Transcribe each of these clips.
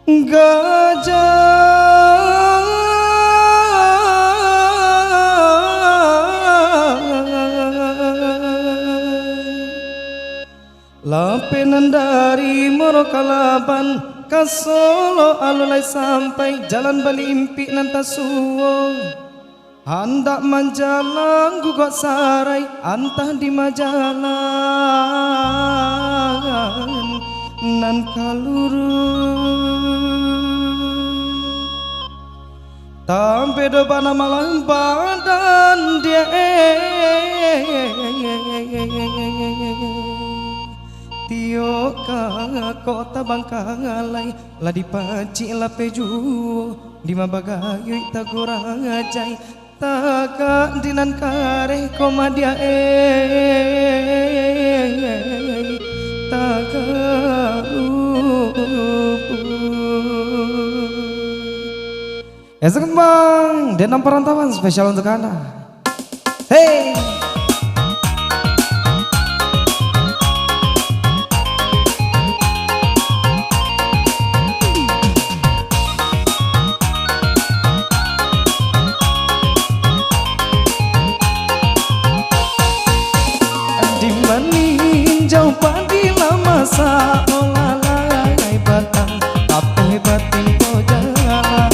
Lapenan dari Morokalaban ke Solo alulai sampai jalan Balimpi Nantasuo. Hendak menjalan gugat sarai antah di majalan nan kaluru. Tampe do bana malang badan dia Tio ka kota Bangkalai la dipaci la peju di mabagayu tagora jai taga dinan kare komadia taga Esok bang, Denam Perantauan spesial untuk Anda. Hey. Di meninjau padi lama sa olalai batang apa hebatin kau jalan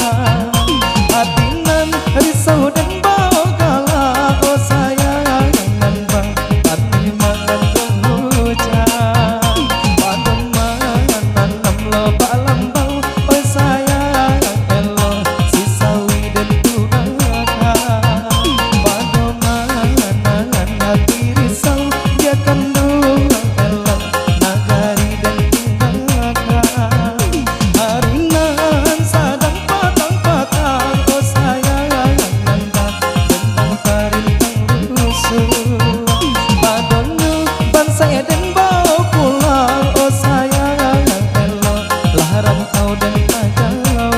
hatinan risau dan bau kala oh sayang nan bang hati makan kehujan padam mangan nanam loba lambau oh sayang elo si sawi dan tugaka padam mangan nangan hati risau dia kandung elo nagari dan tugaka harinan sadang patang-patang oh sayang nan bang tentang parintang rusuh padonyo ban saya dan bawa pulang oh sayang elo laharan kau dan pajau.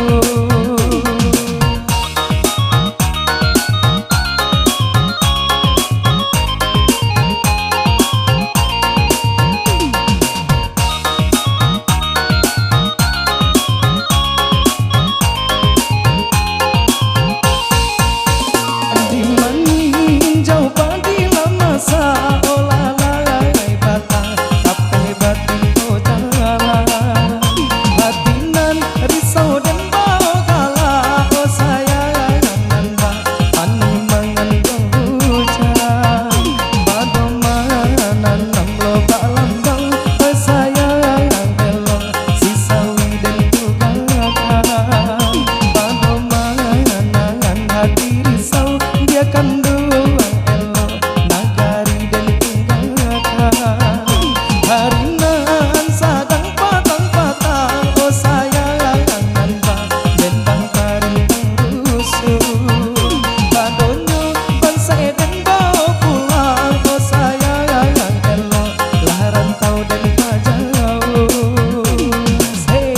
Di meninjau padi lama sa olalai batang apa hebatin kau jalan hatinan risau dan bau kala oh sayang nan bang pani mangan kehujan padam mangan nanam loba lambang oh sayang elo si sawi dan tugaka padam mangan nangan hati risau dia kandung elo nagari dan tugaka. oh sayang nan bang dendang parintang rusuh padonyo ban saya dan bawa pulang oh sayang elo laharan tau dan pajau. Hey.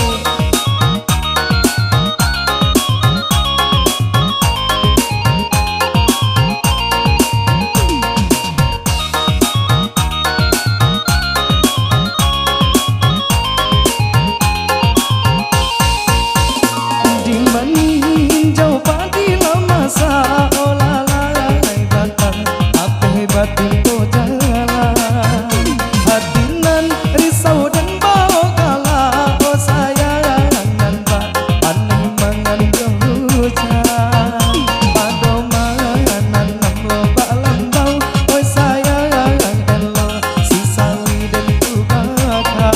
Di meninjau padi lama sa olalai batang apa hebatin kau jalan hatinan risau dan bau kala oh sayang nan bang pani mangan kehujan padam mangan nanam loba lambau oh sayang elo si sawi dan tugaka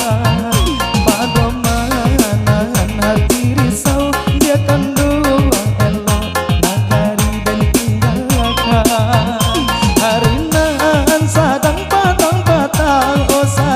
padam mangan nangan hati risau dia kandung elo nagari dan tugaka harinan sadang patang-patang oh sayang